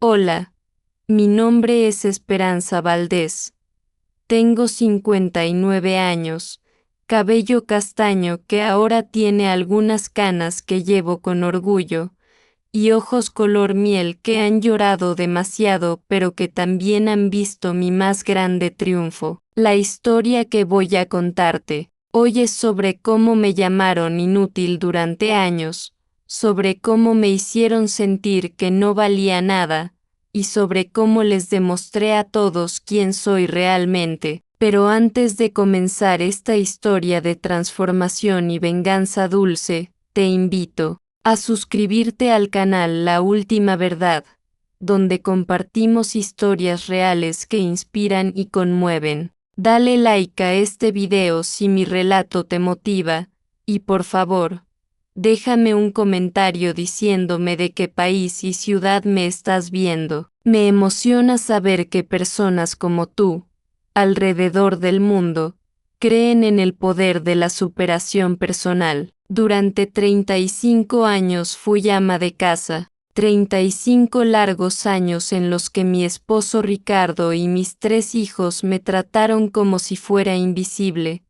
Hola, mi nombre es Esperanza Valdés. Tengo 59 años, cabello castaño que ahora tiene algunas canas que llevo con orgullo, y ojos color miel que han llorado demasiado pero que también han visto mi más grande triunfo. La historia que voy a contarte hoy es sobre cómo me llamaron inútil durante años, sobre cómo me hicieron sentir que no valía nada, y sobre cómo les demostré a todos quién soy realmente. Pero antes de comenzar esta historia de transformación y venganza dulce, te invito a suscribirte al canal La Última Verdad, donde compartimos historias reales que inspiran y conmueven. Dale like a este video si mi relato te motiva, y por favor, déjame un comentario diciéndome de qué país y ciudad me estás viendo. Me emociona saber que personas como tú, alrededor del mundo, creen en el poder de la superación personal. Durante 35 años fui ama de casa, 35 largos años en los que mi esposo Ricardo y mis 3 hijos me trataron como si fuera invisible,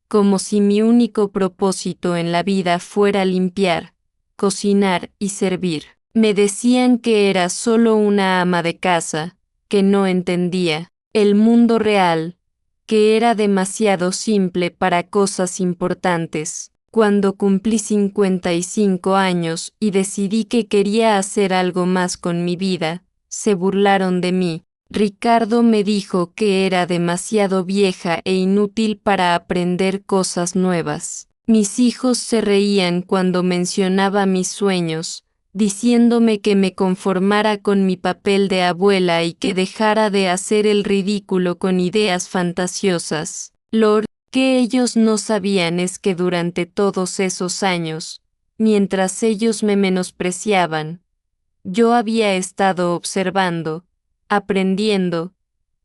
como si mi único propósito en la vida fuera limpiar, cocinar y servir. Me decían que era solo una ama de casa, que no entendía el mundo real, que era demasiado simple para cosas importantes. Cuando cumplí 55 años y decidí que quería hacer algo más con mi vida, se burlaron de mí. Ricardo me dijo que era demasiado vieja e inútil para aprender cosas nuevas. Mis hijos se reían cuando mencionaba mis sueños, diciéndome que me conformara con mi papel de abuela y que dejara de hacer el ridículo con ideas fantasiosas. Lo que ellos no sabían es que durante todos esos años, mientras ellos me menospreciaban, yo había estado observando, aprendiendo,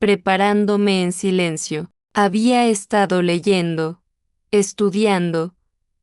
preparándome en silencio. Había estado leyendo, estudiando,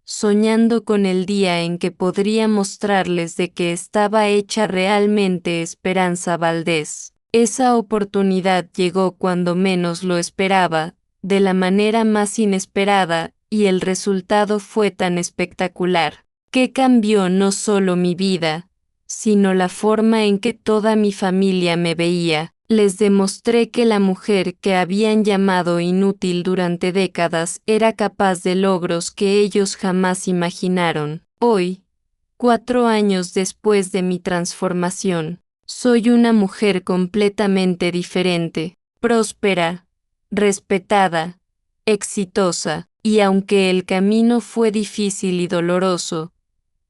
soñando con el día en que podría mostrarles de que estaba hecha realmente Esperanza Valdés. Esa oportunidad llegó cuando menos lo esperaba, de la manera más inesperada, y el resultado fue tan espectacular, que cambió no solo mi vida, sino la forma en que toda mi familia me veía. Les demostré que la mujer que habían llamado inútil durante décadas era capaz de logros que ellos jamás imaginaron. Hoy, 4 años después de mi transformación, soy una mujer completamente diferente, próspera, respetada, exitosa, y aunque el camino fue difícil y doloroso,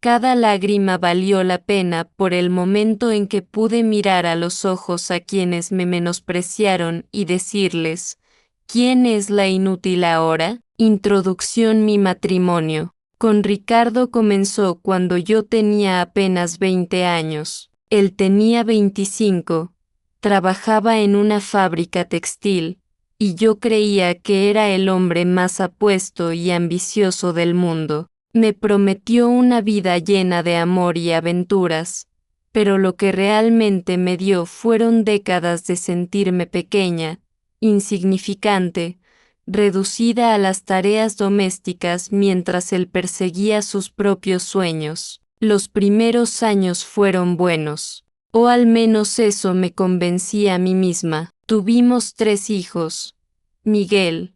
cada lágrima valió la pena por el momento en que pude mirar a los ojos a quienes me menospreciaron y decirles, ¿quién es la inútil ahora? Introducción. Mi matrimonio con Ricardo comenzó cuando yo tenía apenas 20 años. Él tenía 25, trabajaba en una fábrica textil, y yo creía que era el hombre más apuesto y ambicioso del mundo. Me prometió una vida llena de amor y aventuras, pero lo que realmente me dio fueron décadas de sentirme pequeña, insignificante, reducida a las tareas domésticas mientras él perseguía sus propios sueños. Los primeros años fueron buenos, o al menos eso me convencí a mí misma. Tuvimos 3 hijos, Miguel,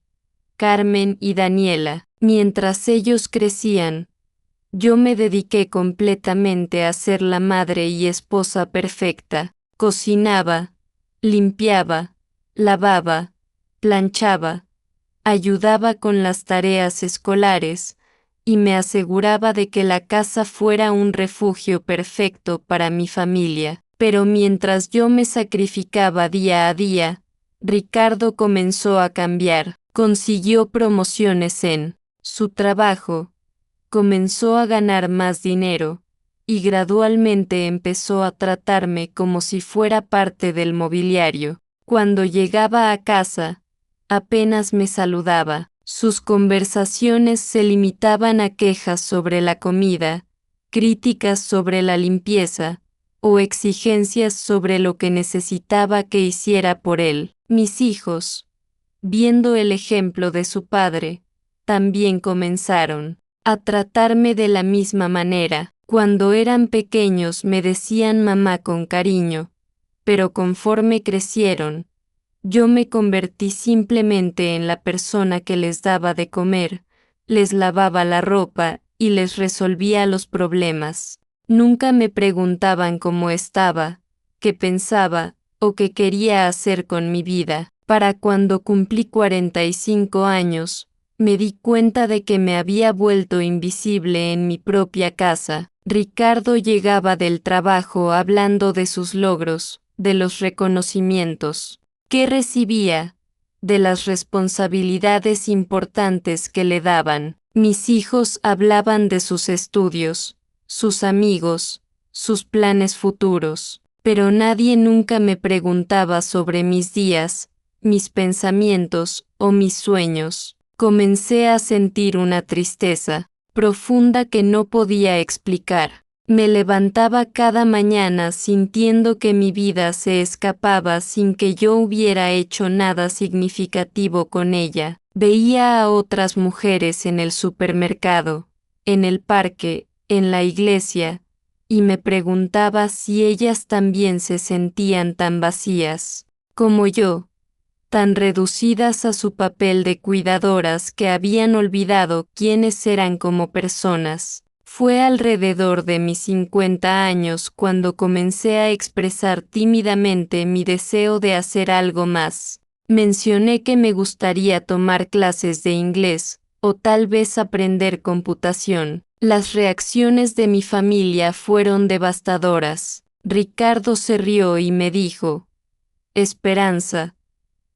Carmen y Daniela. Mientras ellos crecían, yo me dediqué completamente a ser la madre y esposa perfecta. Cocinaba, limpiaba, lavaba, planchaba, ayudaba con las tareas escolares, y me aseguraba de que la casa fuera un refugio perfecto para mi familia. Pero mientras yo me sacrificaba día a día, Ricardo comenzó a cambiar. Consiguió promociones en su trabajo, comenzó a ganar más dinero, y gradualmente empezó a tratarme como si fuera parte del mobiliario. Cuando llegaba a casa, apenas me saludaba. Sus conversaciones se limitaban a quejas sobre la comida, críticas sobre la limpieza, o exigencias sobre lo que necesitaba que hiciera por él. Mis hijos, viendo el ejemplo de su padre, también comenzaron a tratarme de la misma manera. Cuando eran pequeños me decían mamá con cariño, pero conforme crecieron, yo me convertí simplemente en la persona que les daba de comer, les lavaba la ropa y les resolvía los problemas. Nunca me preguntaban cómo estaba, qué pensaba o qué quería hacer con mi vida. Para cuando cumplí 45 años, me di cuenta de que me había vuelto invisible en mi propia casa. Ricardo llegaba del trabajo hablando de sus logros, de los reconocimientos que recibía, de las responsabilidades importantes que le daban. Mis hijos hablaban de sus estudios, sus amigos, sus planes futuros, pero nadie nunca me preguntaba sobre mis días, mis pensamientos o mis sueños. Comencé a sentir una tristeza profunda que no podía explicar. Me levantaba cada mañana sintiendo que mi vida se escapaba sin que yo hubiera hecho nada significativo con ella. Veía a otras mujeres en el supermercado, en el parque, en la iglesia, y me preguntaba si ellas también se sentían tan vacías como yo, tan reducidas a su papel de cuidadoras que habían olvidado quiénes eran como personas. Fue alrededor de mis 50 años cuando comencé a expresar tímidamente mi deseo de hacer algo más. Mencioné que me gustaría tomar clases de inglés, o tal vez aprender computación. Las reacciones de mi familia fueron devastadoras. Ricardo se rió y me dijo: Esperanza,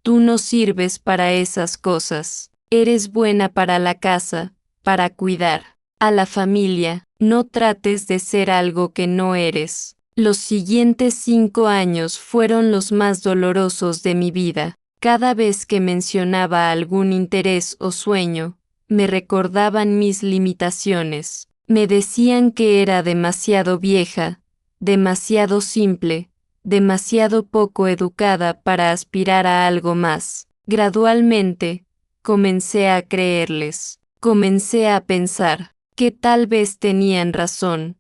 tú no sirves para esas cosas. Eres buena para la casa, para cuidar a la familia. No trates de ser algo que no eres. Los siguientes 5 años fueron los más dolorosos de mi vida. Cada vez que mencionaba algún interés o sueño, me recordaban mis limitaciones. Me decían que era demasiado vieja, demasiado simple, demasiado poco educada para aspirar a algo más. Gradualmente, comencé a creerles. Comencé a pensar que tal vez tenían razón,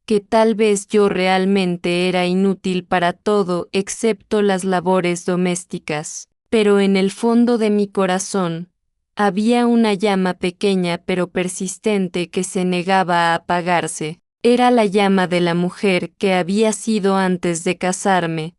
que tal vez yo realmente era inútil para todo excepto las labores domésticas. Pero en el fondo de mi corazón, había una llama pequeña pero persistente que se negaba a apagarse. Era la llama de la mujer que había sido antes de casarme,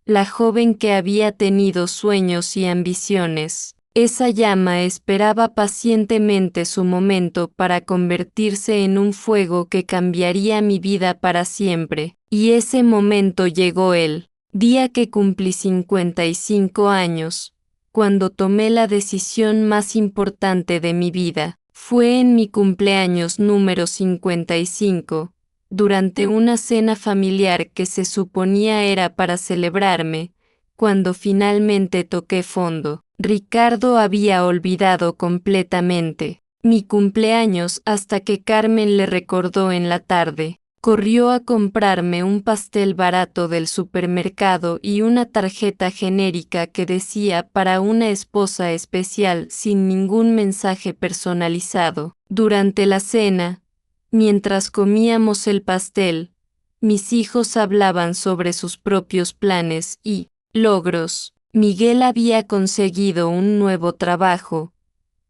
la joven que había tenido sueños y ambiciones. Esa llama esperaba pacientemente su momento para convertirse en un fuego que cambiaría mi vida para siempre. Y ese momento llegó el día que cumplí 55 años, cuando tomé la decisión más importante de mi vida. Fue en mi cumpleaños número 55, durante una cena familiar que se suponía era para celebrarme, cuando finalmente toqué fondo. Ricardo había olvidado completamente mi cumpleaños hasta que Carmen le recordó en la tarde. Corrió a comprarme un pastel barato del supermercado y una tarjeta genérica que decía para una esposa especial sin ningún mensaje personalizado. Durante la cena, mientras comíamos el pastel, mis hijos hablaban sobre sus propios planes y logros. Miguel había conseguido un nuevo trabajo,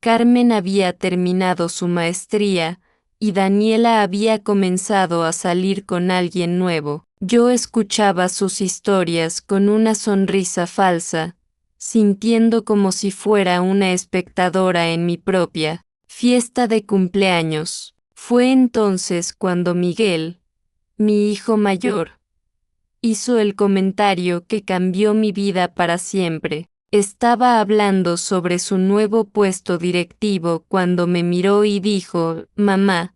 Carmen había terminado su maestría, y Daniela había comenzado a salir con alguien nuevo. Yo escuchaba sus historias con una sonrisa falsa, sintiendo como si fuera una espectadora en mi propia fiesta de cumpleaños. Fue entonces cuando Miguel, mi hijo mayor, hizo el comentario que cambió mi vida para siempre. Estaba hablando sobre su nuevo puesto directivo cuando me miró y dijo: Mamá,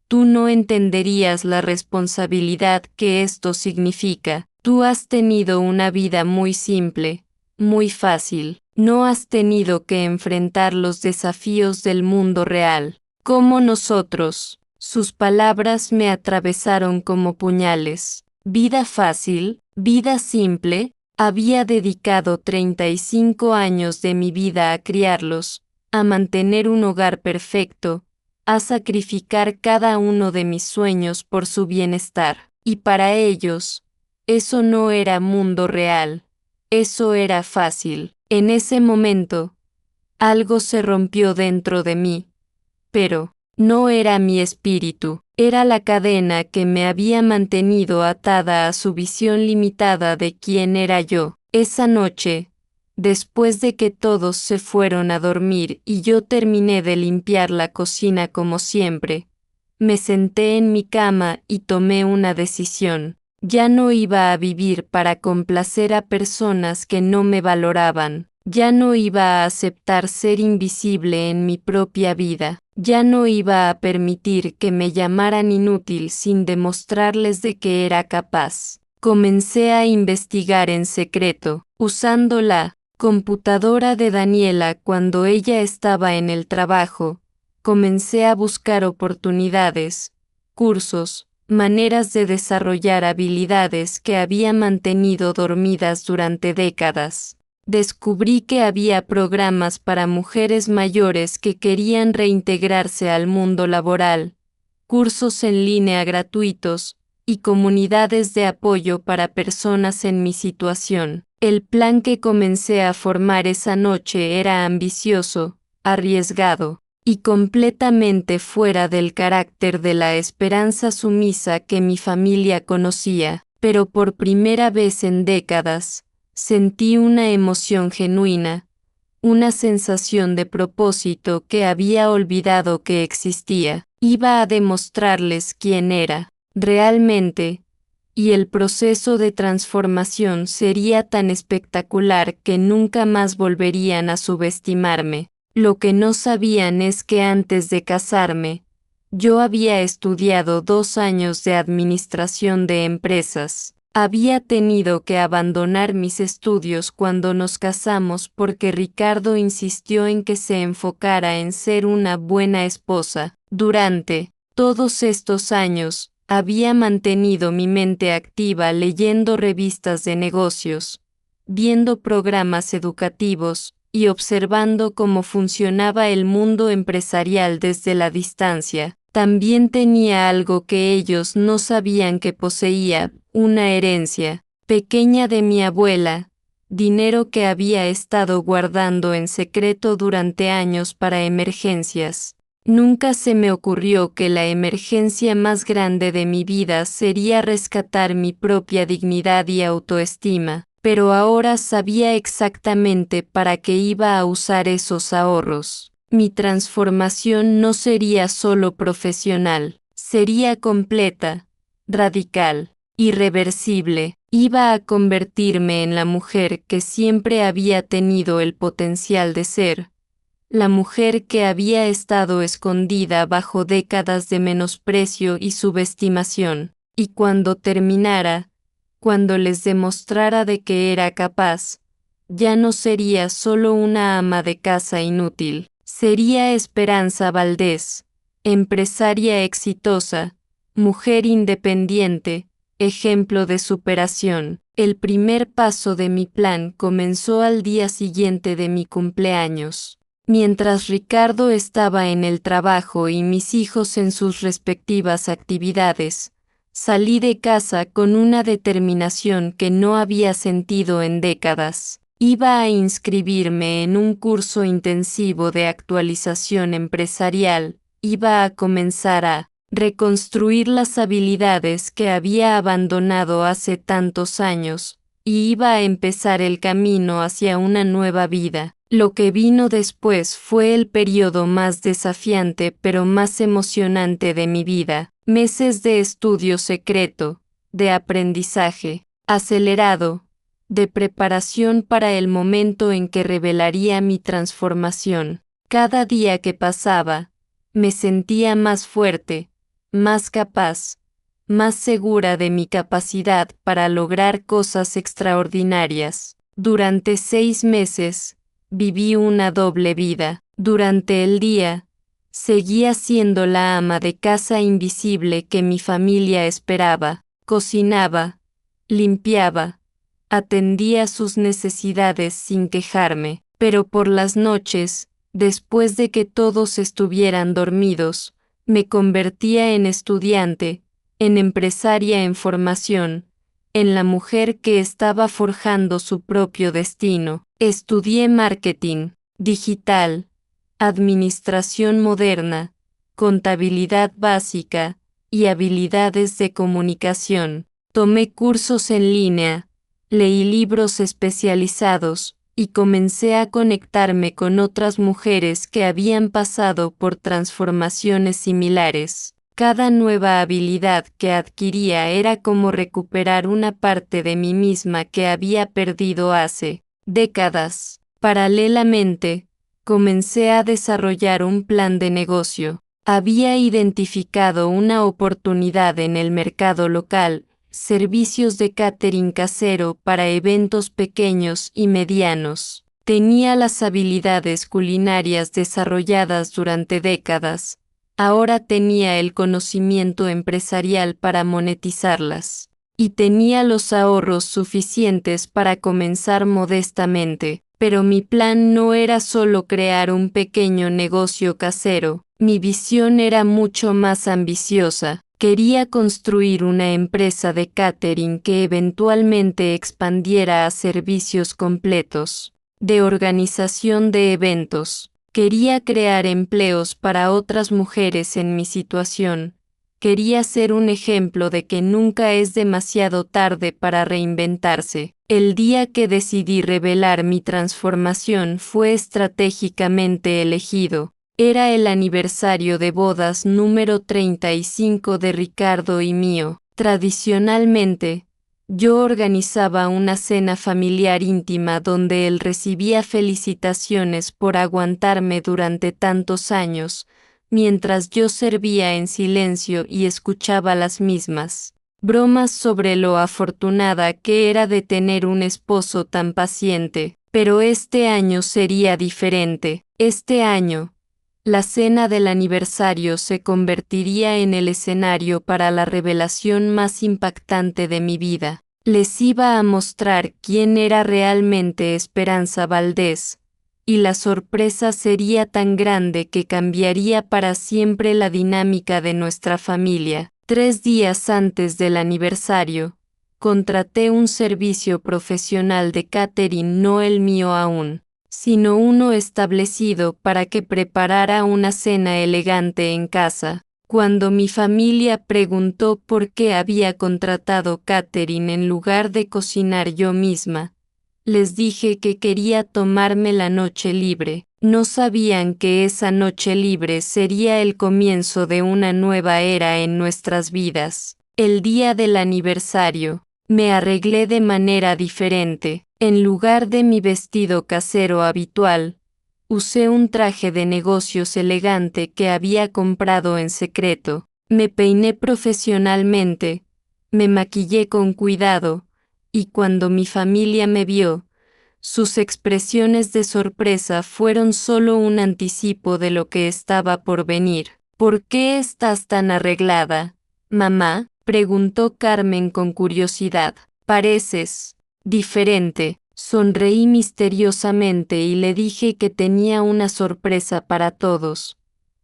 tú no entenderías la responsabilidad que esto significa. Tú has tenido una vida muy simple, muy fácil. No has tenido que enfrentar los desafíos del mundo real, como nosotros. Sus palabras me atravesaron como puñales. Vida fácil, vida simple, había dedicado 35 años de mi vida a criarlos, a mantener un hogar perfecto, a sacrificar cada uno de mis sueños por su bienestar. Y para ellos, eso no era mundo real, eso era fácil. En ese momento, algo se rompió dentro de mí, pero no era mi espíritu, era la cadena que me había mantenido atada a su visión limitada de quién era yo. Esa noche, después de que todos se fueron a dormir y yo terminé de limpiar la cocina como siempre, me senté en mi cama y tomé una decisión. Ya no iba a vivir para complacer a personas que no me valoraban. Ya no iba a aceptar ser invisible en mi propia vida. Ya no iba a permitir que me llamaran inútil sin demostrarles de que era capaz. Comencé a investigar en secreto, usando la computadora de Daniela cuando ella estaba en el trabajo. Comencé a buscar oportunidades, cursos, maneras de desarrollar habilidades que había mantenido dormidas durante décadas. Descubrí que había programas para mujeres mayores que querían reintegrarse al mundo laboral, cursos en línea gratuitos, y comunidades de apoyo para personas en mi situación. El plan que comencé a formar esa noche era ambicioso, arriesgado, y completamente fuera del carácter de la esperanza sumisa que mi familia conocía, pero por primera vez en décadas, sentí una emoción genuina, una sensación de propósito que había olvidado que existía. Iba a demostrarles quién era realmente, y el proceso de transformación sería tan espectacular que nunca más volverían a subestimarme. Lo que no sabían es que antes de casarme, yo había estudiado 2 años de administración de empresas. Había tenido que abandonar mis estudios cuando nos casamos porque Ricardo insistió en que se enfocara en ser una buena esposa. Durante todos estos años, había mantenido mi mente activa leyendo revistas de negocios, viendo programas educativos y observando cómo funcionaba el mundo empresarial desde la distancia. También tenía algo que ellos no sabían que poseía, una herencia pequeña de mi abuela, dinero que había estado guardando en secreto durante años para emergencias. Nunca se me ocurrió que la emergencia más grande de mi vida sería rescatar mi propia dignidad y autoestima, pero ahora sabía exactamente para qué iba a usar esos ahorros. Mi transformación no sería solo profesional, sería completa, radical, irreversible. Iba a convertirme en la mujer que siempre había tenido el potencial de ser, la mujer que había estado escondida bajo décadas de menosprecio y subestimación, y cuando terminara, cuando les demostrara de que era capaz, ya no sería solo una ama de casa inútil, sería Esperanza Valdés, empresaria exitosa, mujer independiente, ejemplo de superación. El primer paso de mi plan comenzó al día siguiente de mi cumpleaños. Mientras Ricardo estaba en el trabajo y mis hijos en sus respectivas actividades, salí de casa con una determinación que no había sentido en décadas. Iba a inscribirme en un curso intensivo de actualización empresarial, iba a comenzar a reconstruir las habilidades que había abandonado hace tantos años, y iba a empezar el camino hacia una nueva vida. Lo que vino después fue el periodo más desafiante pero más emocionante de mi vida. Meses de estudio secreto, de aprendizaje acelerado, de preparación para el momento en que revelaría mi transformación. Cada día que pasaba, me sentía más fuerte, más capaz, más segura de mi capacidad para lograr cosas extraordinarias. Durante 6 meses, viví una doble vida. Durante el día, seguía siendo la ama de casa invisible que mi familia esperaba, Cocinaba, limpiaba, atendía sus necesidades sin quejarme, pero por las noches, después de que todos estuvieran dormidos, me convertía en estudiante, en empresaria en formación, en la mujer que estaba forjando su propio destino. Estudié marketing digital, administración moderna, contabilidad básica y habilidades de comunicación. Tomé cursos en línea, leí libros especializados y comencé a conectarme con otras mujeres que habían pasado por transformaciones similares. Cada nueva habilidad que adquiría era como recuperar una parte de mí misma que había perdido hace décadas. Paralelamente, comencé a desarrollar un plan de negocio. Había identificado una oportunidad en el mercado local, servicios de catering casero para eventos pequeños y medianos. Tenía las habilidades culinarias desarrolladas durante décadas. Ahora tenía el conocimiento empresarial para monetizarlas. Y tenía los ahorros suficientes para comenzar modestamente. Pero mi plan no era solo crear un pequeño negocio casero. Mi visión era mucho más ambiciosa. Quería construir una empresa de catering que eventualmente expandiera a servicios completos, de organización de eventos. Quería crear empleos para otras mujeres en mi situación. Quería ser un ejemplo de que nunca es demasiado tarde para reinventarse. El día que decidí revelar mi transformación fue estratégicamente elegido. Era el aniversario de bodas número 35 de Ricardo y mío. Tradicionalmente, yo organizaba una cena familiar íntima donde él recibía felicitaciones por aguantarme durante tantos años, mientras yo servía en silencio y escuchaba las mismas bromas sobre lo afortunada que era de tener un esposo tan paciente. Pero este año sería diferente. Este año, la cena del aniversario se convertiría en el escenario para la revelación más impactante de mi vida. Les iba a mostrar quién era realmente Esperanza Valdés, y la sorpresa sería tan grande que cambiaría para siempre la dinámica de nuestra familia. 3 días antes del aniversario, contraté un servicio profesional de catering, no el mío aún, sino uno establecido para que preparara una cena elegante en casa. Cuando mi familia preguntó por qué había contratado catering en lugar de cocinar yo misma, les dije que quería tomarme la noche libre. No sabían que esa noche libre sería el comienzo de una nueva era en nuestras vidas. El día del aniversario, me arreglé de manera diferente. En lugar de mi vestido casero habitual, usé un traje de negocios elegante que había comprado en secreto. Me peiné profesionalmente, me maquillé con cuidado, y cuando mi familia me vio, sus expresiones de sorpresa fueron solo un anticipo de lo que estaba por venir. ¿Por qué estás tan arreglada, mamá?, preguntó Carmen con curiosidad. Pareces diferente. Sonreí misteriosamente y le dije que tenía una sorpresa para todos,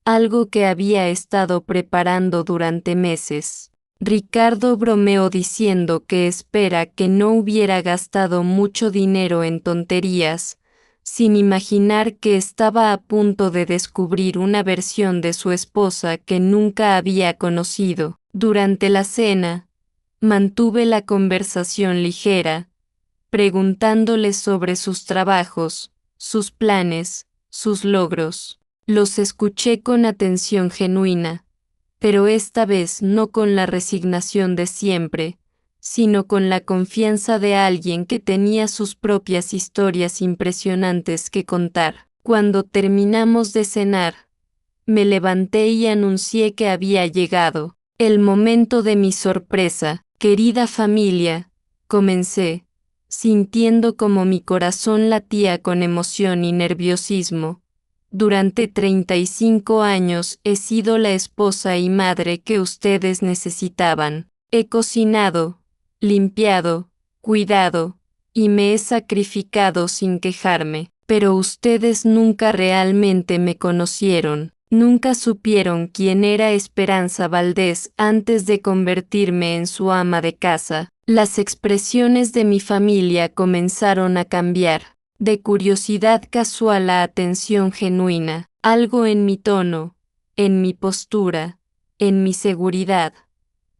algo que había estado preparando durante meses. Ricardo bromeó diciendo que espera que no hubiera gastado mucho dinero en tonterías, sin imaginar que estaba a punto de descubrir una versión de su esposa que nunca había conocido. Durante la cena, mantuve la conversación ligera, preguntándole sobre sus trabajos, sus planes, sus logros. Los escuché con atención genuina, pero esta vez no con la resignación de siempre, sino con la confianza de alguien que tenía sus propias historias impresionantes que contar. Cuando terminamos de cenar, me levanté y anuncié que había llegado el momento de mi sorpresa. Querida familia, comencé, sintiendo como mi corazón latía con emoción y nerviosismo. Durante 35 años he sido la esposa y madre que ustedes necesitaban. He cocinado, limpiado, cuidado, y me he sacrificado sin quejarme, pero ustedes nunca realmente me conocieron, nunca supieron quién era Esperanza Valdés antes de convertirme en su ama de casa. Las expresiones de mi familia comenzaron a cambiar, de curiosidad casual a atención genuina, algo en mi tono, en mi postura, en mi seguridad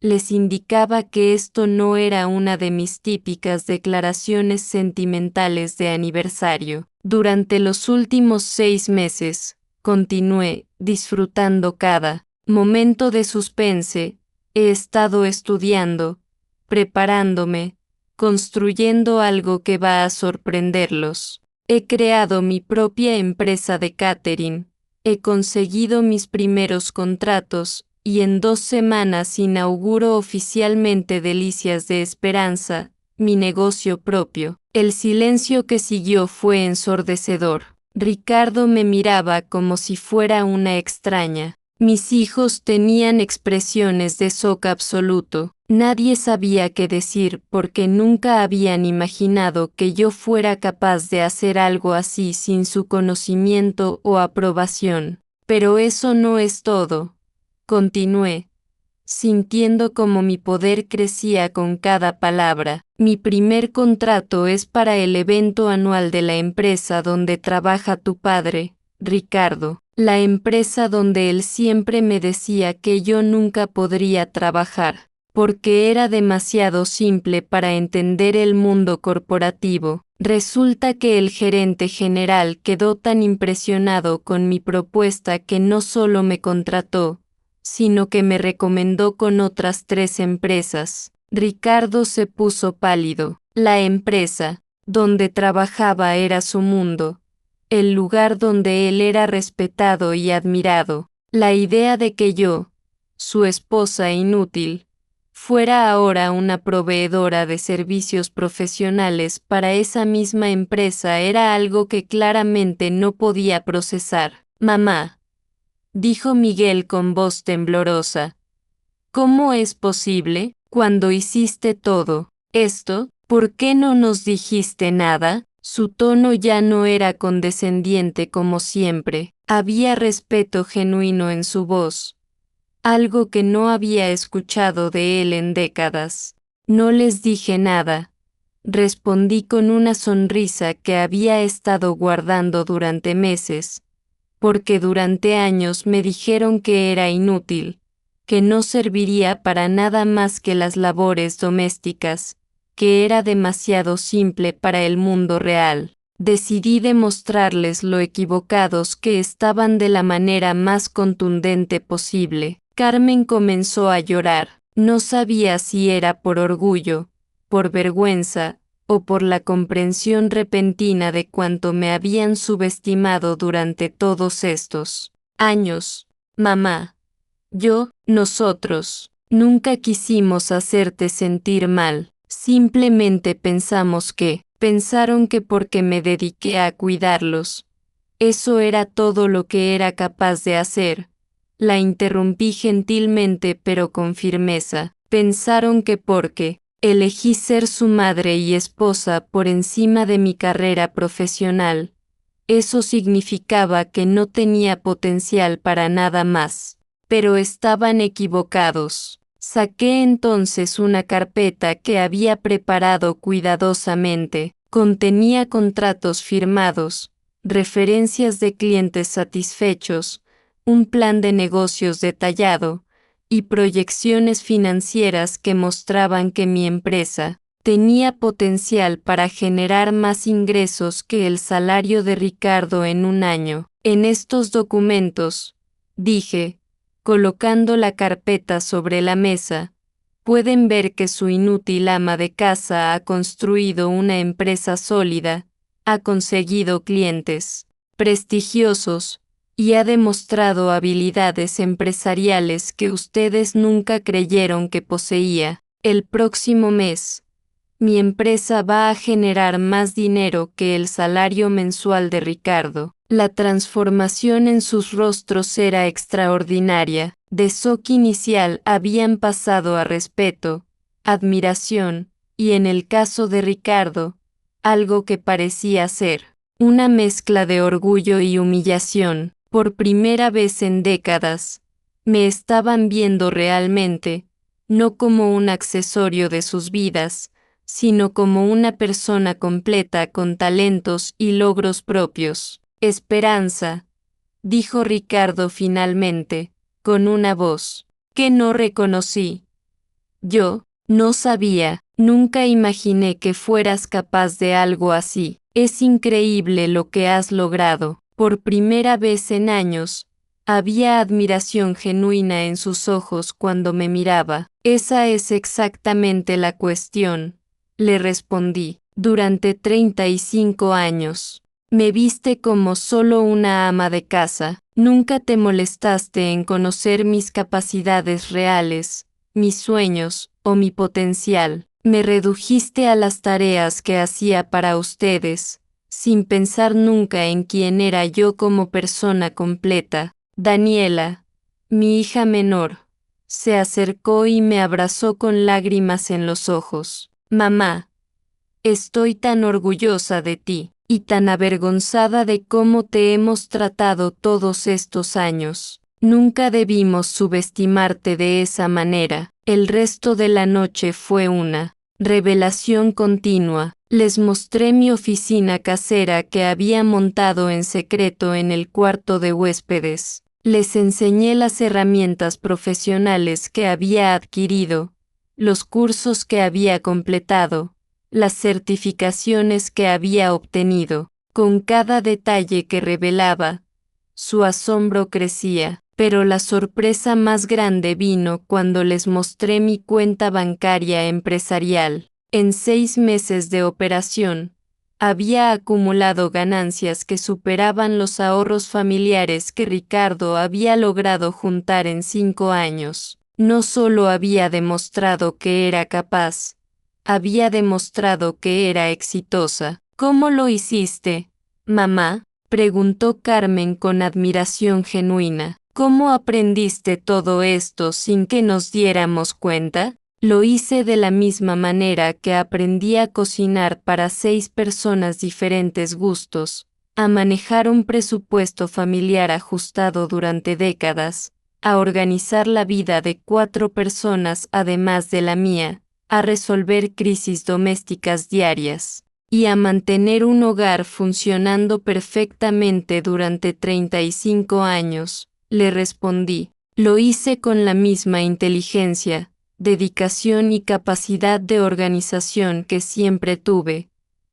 les indicaba que esto no era una de mis típicas declaraciones sentimentales de aniversario. Durante los últimos 6 meses, continué disfrutando cada momento de suspense, he estado estudiando, preparándome, construyendo algo que va a sorprenderlos. He creado mi propia empresa de catering, he conseguido mis primeros contratos, y en 2 semanas inauguro oficialmente Delicias de Esperanza, mi negocio propio. El silencio que siguió fue ensordecedor. Ricardo me miraba como si fuera una extraña. Mis hijos tenían expresiones de shock absoluto. Nadie sabía qué decir porque nunca habían imaginado que yo fuera capaz de hacer algo así sin su conocimiento o aprobación. Pero eso no es todo. Continué, sintiendo como mi poder crecía con cada palabra. Mi primer contrato es para el evento anual de la empresa donde trabaja tu padre, Ricardo, la empresa donde él siempre me decía que yo nunca podría trabajar, porque era demasiado simple para entender el mundo corporativo. Resulta que el gerente general quedó tan impresionado con mi propuesta que no solo me contrató, sino que me recomendó con otras 3 empresas. Ricardo se puso pálido. La empresa, donde trabajaba era su mundo, el lugar donde él era respetado y admirado. La idea de que yo, su esposa inútil, fuera ahora una proveedora de servicios profesionales para esa misma empresa era algo que claramente no podía procesar. Mamá, dijo Miguel con voz temblorosa. ¿Cómo es posible, cuando hiciste todo esto, por qué no nos dijiste nada? Su tono ya no era condescendiente como siempre, había respeto genuino en su voz, algo que no había escuchado de él en décadas. No les dije nada, respondí con una sonrisa que había estado guardando durante meses, porque durante años me dijeron que era inútil, que no serviría para nada más que las labores domésticas, que era demasiado simple para el mundo real. Decidí demostrarles lo equivocados que estaban de la manera más contundente posible. Carmen comenzó a llorar. No sabía si era por orgullo, por vergüenza, o por la comprensión repentina de cuánto me habían subestimado durante todos estos años. Mamá, nosotros, nunca quisimos hacerte sentir mal, simplemente pensaron que porque me dediqué a cuidarlos, eso era todo lo que era capaz de hacer. La interrumpí gentilmente pero con firmeza. Pensaron que porque elegí ser su madre y esposa por encima de mi carrera profesional, eso significaba que no tenía potencial para nada más. Pero estaban equivocados. Saqué entonces una carpeta que había preparado cuidadosamente. Contenía contratos firmados, referencias de clientes satisfechos, un plan de negocios detallado, y proyecciones financieras que mostraban que mi empresa tenía potencial para generar más ingresos que el salario de Ricardo en un año. En estos documentos, dije, colocando la carpeta sobre la mesa, pueden ver que su inútil ama de casa ha construido una empresa sólida, ha conseguido clientes prestigiosos, y ha demostrado habilidades empresariales que ustedes nunca creyeron que poseía. El próximo mes, mi empresa va a generar más dinero que el salario mensual de Ricardo. La transformación en sus rostros era extraordinaria. De shock inicial habían pasado a respeto, admiración, y en el caso de Ricardo, algo que parecía ser una mezcla de orgullo y humillación. Por primera vez en décadas, me estaban viendo realmente, no como un accesorio de sus vidas, sino como una persona completa con talentos y logros propios. Esperanza, dijo Ricardo finalmente, con una voz que no reconocí. Yo no sabía, nunca imaginé que fueras capaz de algo así. Es increíble lo que has logrado. Por primera vez en años, había admiración genuina en sus ojos cuando me miraba. Esa es exactamente la cuestión, le respondí. Durante 35 años, me viste como solo una ama de casa. Nunca te molestaste en conocer mis capacidades reales, mis sueños, o mi potencial. Me redujiste a las tareas que hacía para ustedes, sin pensar nunca en quién era yo como persona completa. Daniela, mi hija menor, se acercó y me abrazó con lágrimas en los ojos. Mamá, estoy tan orgullosa de ti, y tan avergonzada de cómo te hemos tratado todos estos años. Nunca debimos subestimarte de esa manera. El resto de la noche fue una revelación continua. Les mostré mi oficina casera que había montado en secreto en el cuarto de huéspedes. Les enseñé las herramientas profesionales que había adquirido, los cursos que había completado, las certificaciones que había obtenido. Con cada detalle que revelaba, su asombro crecía. Pero la sorpresa más grande vino cuando les mostré mi cuenta bancaria empresarial. En 6 meses de operación, había acumulado ganancias que superaban los ahorros familiares que Ricardo había logrado juntar en 5 años. No solo había demostrado que era capaz, había demostrado que era exitosa. ¿Cómo lo hiciste, mamá?, preguntó Carmen con admiración genuina. ¿Cómo aprendiste todo esto sin que nos diéramos cuenta? Lo hice de la misma manera que aprendí a cocinar para 6 personas diferentes gustos, a manejar un presupuesto familiar ajustado durante décadas, a organizar la vida de 4 personas además de la mía, a resolver crisis domésticas diarias, y a mantener un hogar funcionando perfectamente durante 35 años. Le respondí. Lo hice con la misma inteligencia, dedicación y capacidad de organización que siempre tuve,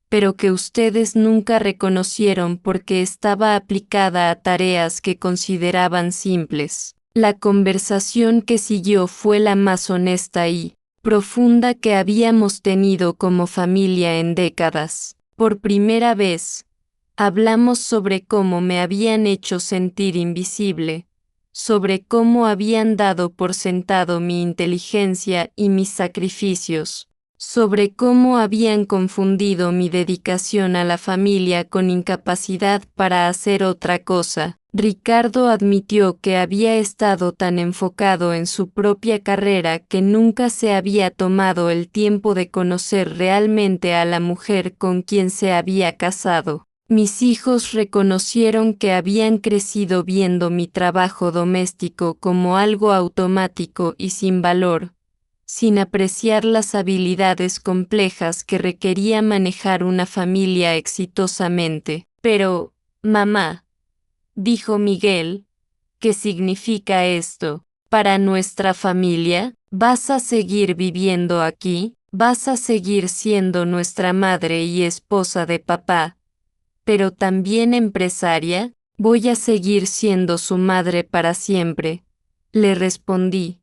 pero que ustedes nunca reconocieron porque estaba aplicada a tareas que consideraban simples. La conversación que siguió fue la más honesta y profunda que habíamos tenido como familia en décadas. Por primera vez, hablamos sobre cómo me habían hecho sentir invisible, sobre cómo habían dado por sentado mi inteligencia y mis sacrificios, sobre cómo habían confundido mi dedicación a la familia con incapacidad para hacer otra cosa. Ricardo admitió que había estado tan enfocado en su propia carrera que nunca se había tomado el tiempo de conocer realmente a la mujer con quien se había casado. Mis hijos reconocieron que habían crecido viendo mi trabajo doméstico como algo automático y sin valor, sin apreciar las habilidades complejas que requería manejar una familia exitosamente. Pero, mamá, dijo Miguel, ¿qué significa esto para nuestra familia? ¿Vas a seguir viviendo aquí? ¿Vas a seguir siendo nuestra madre y esposa de papá, pero también empresaria? Voy a seguir siendo su madre para siempre, le respondí,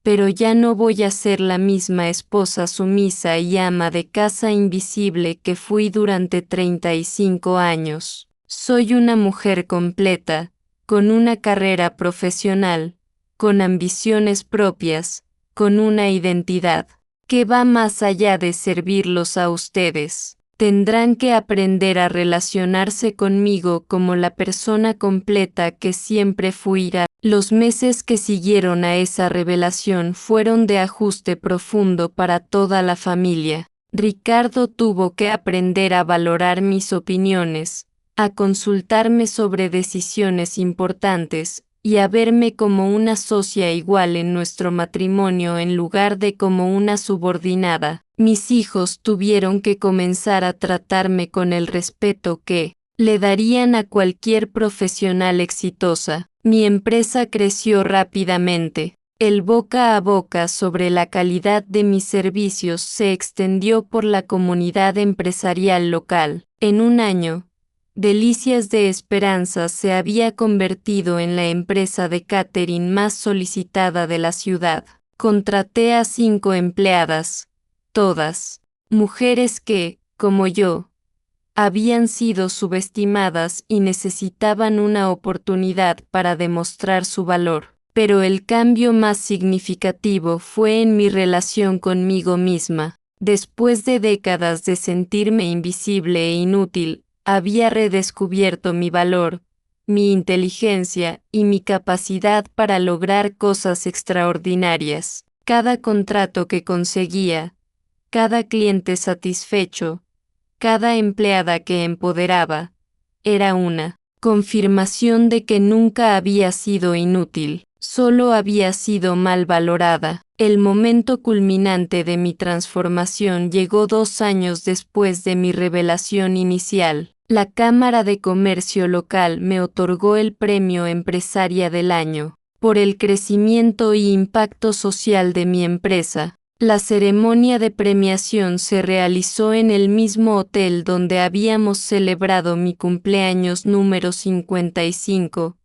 pero ya no voy a ser la misma esposa sumisa y ama de casa invisible que fui durante 35 años. Soy una mujer completa, con una carrera profesional, con ambiciones propias, con una identidad que va más allá de servirlos a ustedes. Tendrán que aprender a relacionarse conmigo como la persona completa que siempre fui. Los meses que siguieron a esa revelación fueron de ajuste profundo para toda la familia. Ricardo tuvo que aprender a valorar mis opiniones, a consultarme sobre decisiones importantes, y a verme como una socia igual en nuestro matrimonio en lugar de como una subordinada. Mis hijos tuvieron que comenzar a tratarme con el respeto que le darían a cualquier profesional exitosa. Mi empresa creció rápidamente. El boca a boca sobre la calidad de mis servicios se extendió por la comunidad empresarial local. En un año, Delicias de Esperanza se había convertido en la empresa de catering más solicitada de la ciudad. Contraté a 5 empleadas, todas mujeres que, como yo, habían sido subestimadas y necesitaban una oportunidad para demostrar su valor. Pero el cambio más significativo fue en mi relación conmigo misma. Después de décadas de sentirme invisible e inútil, había redescubierto mi valor, mi inteligencia y mi capacidad para lograr cosas extraordinarias. Cada contrato que conseguía, cada cliente satisfecho, cada empleada que empoderaba, era una confirmación de que nunca había sido inútil, solo había sido mal valorada. El momento culminante de mi transformación llegó 2 años después de mi revelación inicial. La Cámara de Comercio local me otorgó el Premio Empresaria del Año, por el crecimiento y impacto social de mi empresa. La ceremonia de premiación se realizó en el mismo hotel donde habíamos celebrado mi cumpleaños número 55,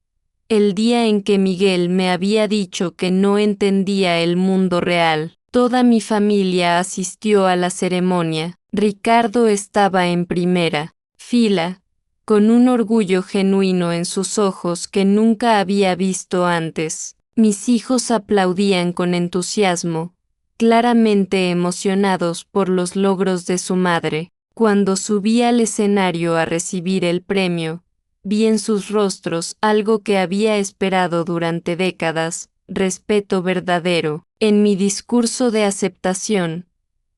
el día en que Miguel me había dicho que no entendía el mundo real. Toda mi familia asistió a la ceremonia. Ricardo estaba en primera fila, con un orgullo genuino en sus ojos que nunca había visto antes. Mis hijos aplaudían con entusiasmo, claramente emocionados por los logros de su madre. Cuando subí al escenario a recibir el premio, vi en sus rostros algo que había esperado durante décadas: respeto verdadero. En mi discurso de aceptación,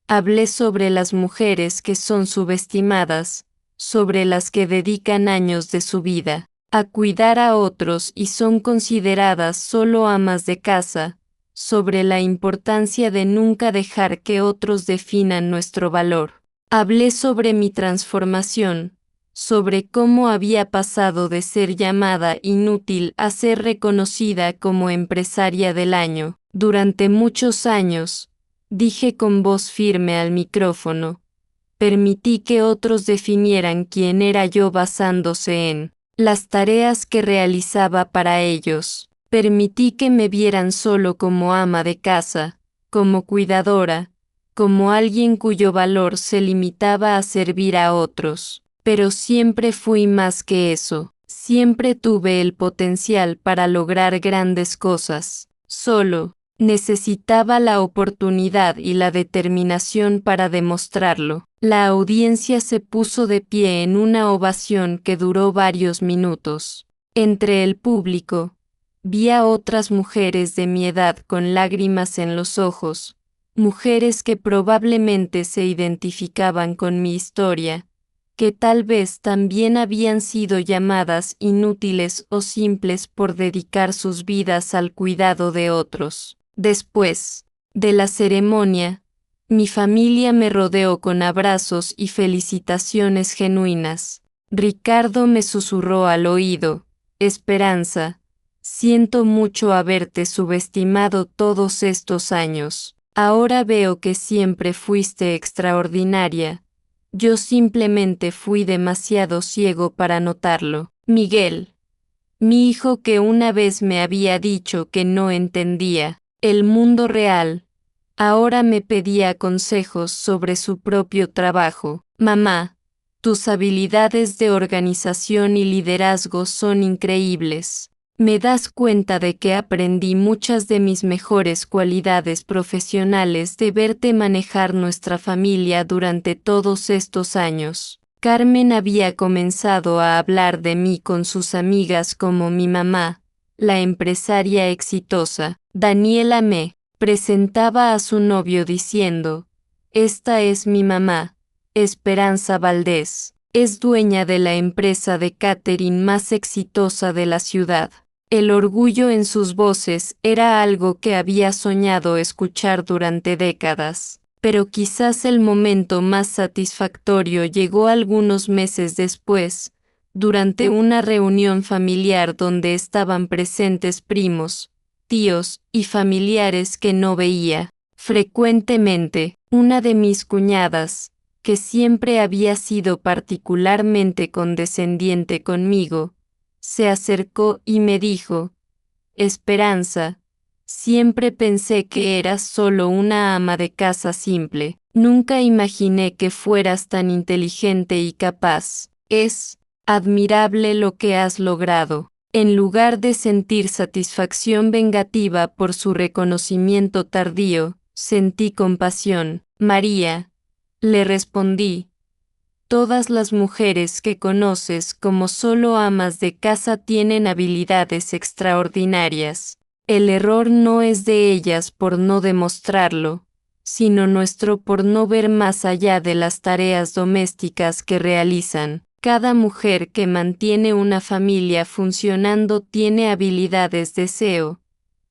hablé sobre las mujeres que son subestimadas, sobre las que dedican años de su vida a cuidar a otros y son consideradas solo amas de casa, sobre la importancia de nunca dejar que otros definan nuestro valor. Hablé sobre mi transformación, sobre cómo había pasado de ser llamada inútil a ser reconocida como empresaria del año. Durante muchos años, dije con voz firme al micrófono, permití que otros definieran quién era yo basándose en las tareas que realizaba para ellos. Permití que me vieran solo como ama de casa, como cuidadora, como alguien cuyo valor se limitaba a servir a otros. Pero siempre fui más que eso. Siempre tuve el potencial para lograr grandes cosas. Solo necesitaba la oportunidad y la determinación para demostrarlo. La audiencia se puso de pie en una ovación que duró varios minutos. Entre el público, vi a otras mujeres de mi edad con lágrimas en los ojos, mujeres que probablemente se identificaban con mi historia, que tal vez también habían sido llamadas inútiles o simples por dedicar sus vidas al cuidado de otros. Después de la ceremonia, mi familia me rodeó con abrazos y felicitaciones genuinas. Ricardo me susurró al oído: Esperanza, siento mucho haberte subestimado todos estos años. Ahora veo que siempre fuiste extraordinaria. Yo simplemente fui demasiado ciego para notarlo. Miguel, mi hijo que una vez me había dicho que no entendía el mundo real, ahora me pedía consejos sobre su propio trabajo. Mamá, tus habilidades de organización y liderazgo son increíbles. Me das cuenta de que aprendí muchas de mis mejores cualidades profesionales de verte manejar nuestra familia durante todos estos años. Carmen había comenzado a hablar de mí con sus amigas como mi mamá, la empresaria exitosa. Daniela me presentaba a su novio diciendo: "Esta es mi mamá, Esperanza Valdés. Es dueña de la empresa de catering más exitosa de la ciudad". El orgullo en sus voces era algo que había soñado escuchar durante décadas, pero quizás el momento más satisfactorio llegó algunos meses después, durante una reunión familiar donde estaban presentes primos, tíos y familiares que no veía frecuentemente. Una de mis cuñadas, que siempre había sido particularmente condescendiente conmigo, se acercó y me dijo: "Esperanza, siempre pensé que eras solo una ama de casa simple. Nunca imaginé que fueras tan inteligente y capaz. Es admirable lo que has logrado". En lugar de sentir satisfacción vengativa por su reconocimiento tardío, sentí compasión. "María", le respondí, "todas las mujeres que conoces como solo amas de casa tienen habilidades extraordinarias. El error no es de ellas por no demostrarlo, sino nuestro por no ver más allá de las tareas domésticas que realizan. Cada mujer que mantiene una familia funcionando tiene habilidades de SEO,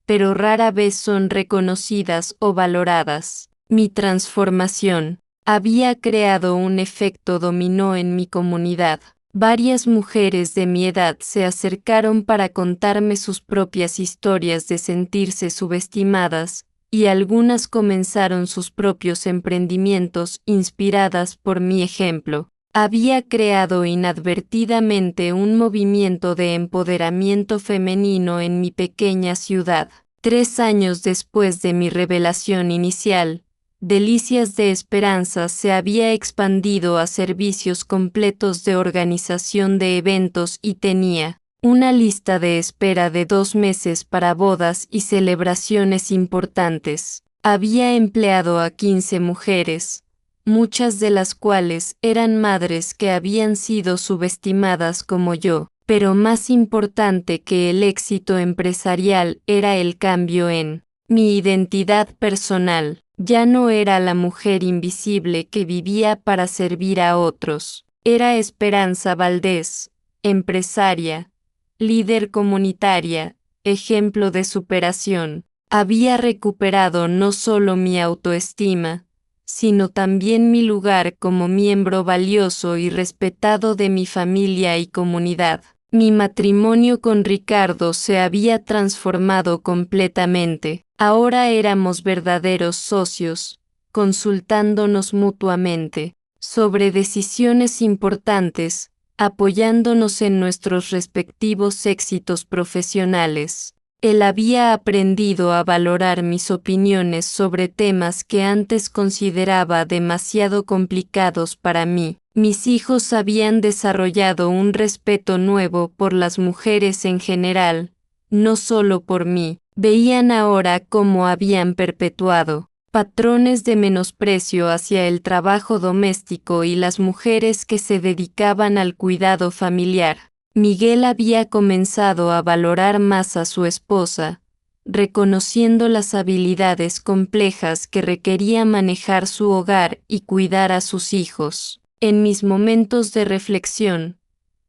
pero rara vez son reconocidas o valoradas". Mi transformación había creado un efecto dominó en mi comunidad. Varias mujeres de mi edad se acercaron para contarme sus propias historias de sentirse subestimadas, y algunas comenzaron sus propios emprendimientos inspiradas por mi ejemplo. Había creado inadvertidamente un movimiento de empoderamiento femenino en mi pequeña ciudad. 3 años después de mi revelación inicial, Delicias de Esperanza se había expandido a servicios completos de organización de eventos y tenía una lista de espera de 2 meses para bodas y celebraciones importantes. Había empleado a 15 mujeres, muchas de las cuales eran madres que habían sido subestimadas como yo, pero más importante que el éxito empresarial era el cambio en mi identidad personal. Ya no era la mujer invisible que vivía para servir a otros. Era Esperanza Valdés, empresaria, líder comunitaria, ejemplo de superación. Había recuperado no solo mi autoestima, sino también mi lugar como miembro valioso y respetado de mi familia y comunidad. Mi matrimonio con Ricardo se había transformado completamente. Ahora éramos verdaderos socios, consultándonos mutuamente sobre decisiones importantes, apoyándonos en nuestros respectivos éxitos profesionales. Él había aprendido a valorar mis opiniones sobre temas que antes consideraba demasiado complicados para mí. Mis hijos habían desarrollado un respeto nuevo por las mujeres en general, no solo por mí. Veían ahora cómo habían perpetuado patrones de menosprecio hacia el trabajo doméstico y las mujeres que se dedicaban al cuidado familiar. Miguel había comenzado a valorar más a su esposa, reconociendo las habilidades complejas que requería manejar su hogar y cuidar a sus hijos. En mis momentos de reflexión,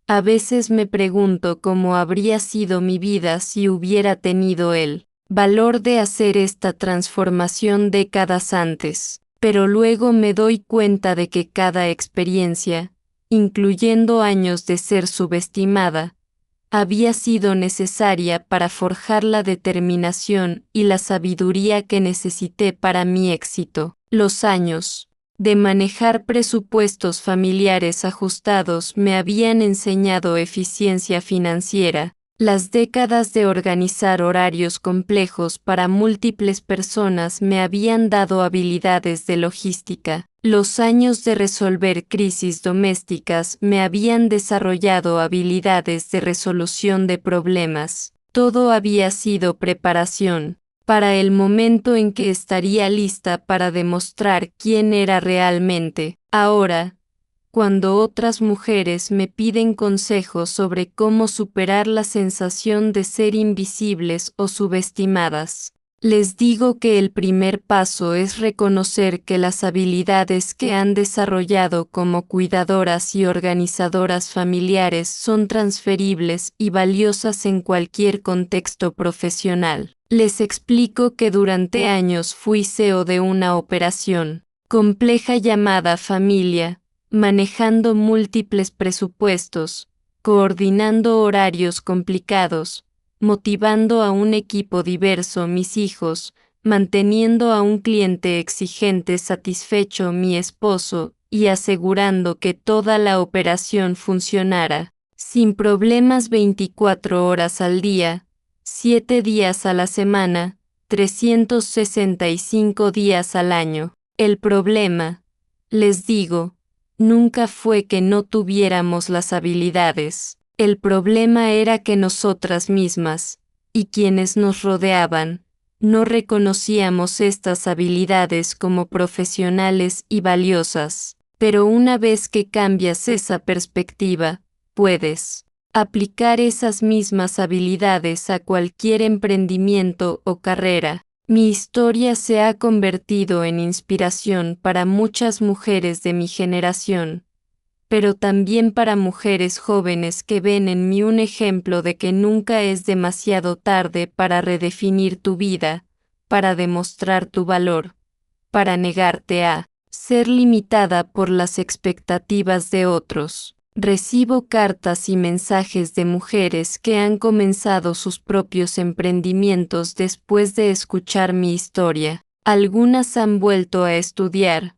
a veces me pregunto cómo habría sido mi vida si hubiera tenido el valor de hacer esta transformación décadas antes, pero luego me doy cuenta de que cada experiencia, incluyendo años de ser subestimada, había sido necesaria para forjar la determinación y la sabiduría que necesité para mi éxito. Los años de manejar presupuestos familiares ajustados me habían enseñado eficiencia financiera. Las décadas de organizar horarios complejos para múltiples personas me habían dado habilidades de logística. Los años de resolver crisis domésticas me habían desarrollado habilidades de resolución de problemas. Todo había sido preparación para el momento en que estaría lista para demostrar quién era realmente. Ahora, cuando otras mujeres me piden consejos sobre cómo superar la sensación de ser invisibles o subestimadas, les digo que el primer paso es reconocer que las habilidades que han desarrollado como cuidadoras y organizadoras familiares son transferibles y valiosas en cualquier contexto profesional. Les explico que durante años fui CEO de una operación compleja llamada familia, manejando múltiples presupuestos, coordinando horarios complicados, motivando a un equipo diverso mis hijos, manteniendo a un cliente exigente satisfecho mi esposo y asegurando que toda la operación funcionara, sin problemas 24 horas al día, 7 días a la semana, 365 días al año. El problema, les digo, nunca fue que no tuviéramos las habilidades. El problema era que nosotras mismas, y quienes nos rodeaban, no reconocíamos estas habilidades como profesionales y valiosas. Pero una vez que cambias esa perspectiva, puedes aplicar esas mismas habilidades a cualquier emprendimiento o carrera. Mi historia se ha convertido en inspiración para muchas mujeres de mi generación, pero también para mujeres jóvenes que ven en mí un ejemplo de que nunca es demasiado tarde para redefinir tu vida, para demostrar tu valor, para negarte a ser limitada por las expectativas de otros. Recibo cartas y mensajes de mujeres que han comenzado sus propios emprendimientos después de escuchar mi historia. Algunas han vuelto a estudiar,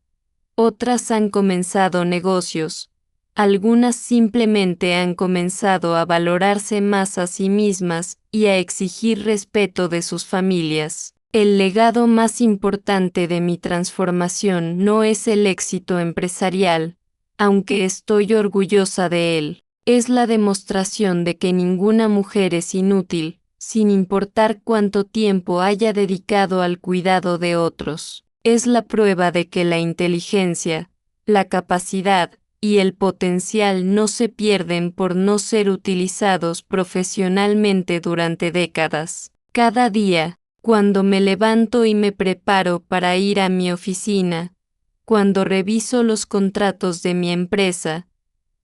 otras han comenzado negocios, algunas simplemente han comenzado a valorarse más a sí mismas y a exigir respeto de sus familias. El legado más importante de mi transformación no es el éxito empresarial, aunque estoy orgullosa de él. Es la demostración de que ninguna mujer es inútil, sin importar cuánto tiempo haya dedicado al cuidado de otros. Es la prueba de que la inteligencia, la capacidad y el potencial no se pierden por no ser utilizados profesionalmente durante décadas. Cada día, cuando me levanto y me preparo para ir a mi oficina, cuando reviso los contratos de mi empresa,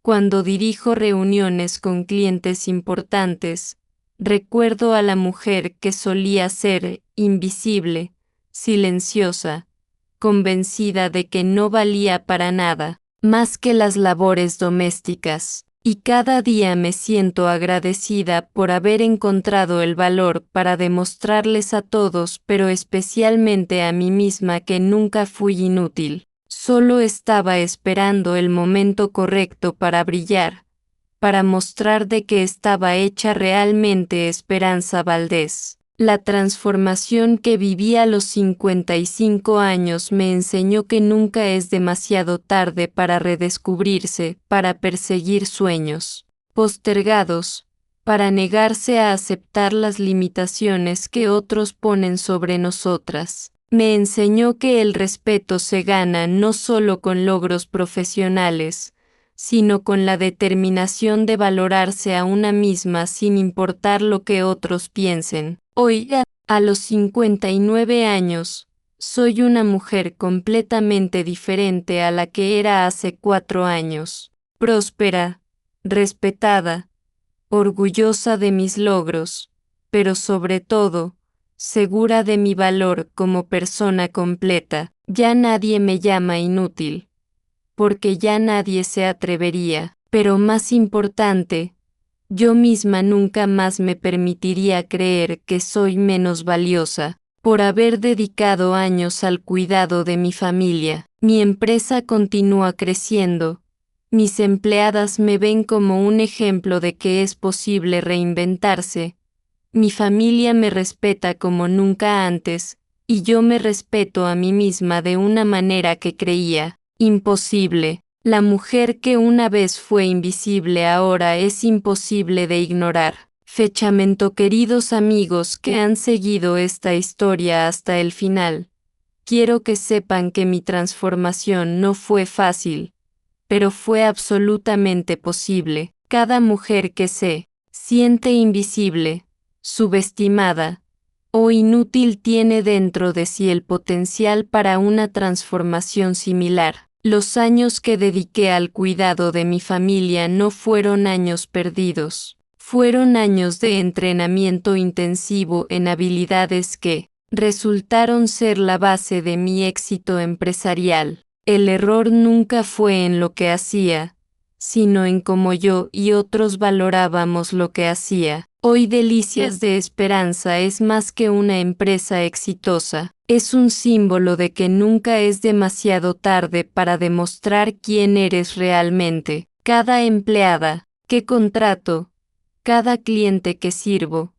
cuando dirijo reuniones con clientes importantes, recuerdo a la mujer que solía ser invisible, silenciosa, convencida de que no valía para nada, más que las labores domésticas, y cada día me siento agradecida por haber encontrado el valor para demostrarles a todos, pero especialmente a mí misma, que nunca fui inútil. Solo estaba esperando el momento correcto para brillar, para mostrar de qué estaba hecha realmente Esperanza Valdés. La transformación que viví a los 55 años me enseñó que nunca es demasiado tarde para redescubrirse, para perseguir sueños postergados, para negarse a aceptar las limitaciones que otros ponen sobre nosotras. Me enseñó que el respeto se gana no solo con logros profesionales, sino con la determinación de valorarse a una misma sin importar lo que otros piensen. Hoy, a los 59 años, soy una mujer completamente diferente a la que era hace 4 años. Próspera, respetada, orgullosa de mis logros, pero sobre todo, segura de mi valor como persona completa. Ya nadie me llama inútil, porque ya nadie se atrevería, pero más importante, yo misma nunca más me permitiría creer que soy menos valiosa, por haber dedicado años al cuidado de mi familia. Mi empresa continúa creciendo, mis empleadas me ven como un ejemplo de que es posible reinventarse, mi familia me respeta como nunca antes, y yo me respeto a mí misma de una manera que creía imposible. La mujer que una vez fue invisible ahora es imposible de ignorar. Fechamento. Queridos amigos que han seguido esta historia hasta el final, quiero que sepan que mi transformación no fue fácil, pero fue absolutamente posible. Cada mujer que se siente invisible, subestimada o inútil tiene dentro de sí el potencial para una transformación similar. Los años que dediqué al cuidado de mi familia no fueron años perdidos, fueron años de entrenamiento intensivo en habilidades que resultaron ser la base de mi éxito empresarial. El error nunca fue en lo que hacía, sino en cómo yo y otros valorábamos lo que hacía. Hoy Delicias de Esperanza es más que una empresa exitosa, es un símbolo de que nunca es demasiado tarde para demostrar quién eres realmente. Cada empleada que contrato, cada cliente que sirvo,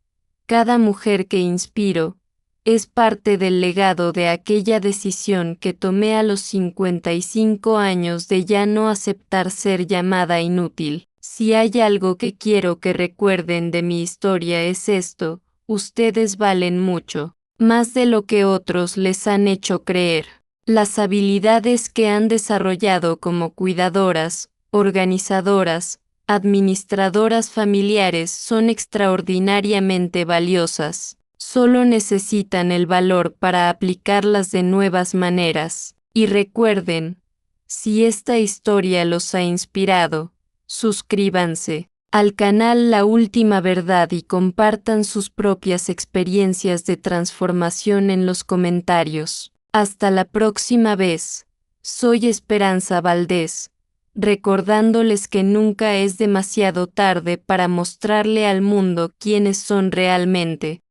cada mujer que inspiro, es parte del legado de aquella decisión que tomé a los 55 años de ya no aceptar ser llamada inútil. Si hay algo que quiero que recuerden de mi historia es esto: ustedes valen mucho, más de lo que otros les han hecho creer. Las habilidades que han desarrollado como cuidadoras, organizadoras, administradoras familiares son extraordinariamente valiosas. Solo necesitan el valor para aplicarlas de nuevas maneras. Y recuerden, si esta historia los ha inspirado, suscríbanse al canal La Última Verdad y compartan sus propias experiencias de transformación en los comentarios. Hasta la próxima vez. Soy Esperanza Valdés, recordándoles que nunca es demasiado tarde para mostrarle al mundo quiénes son realmente.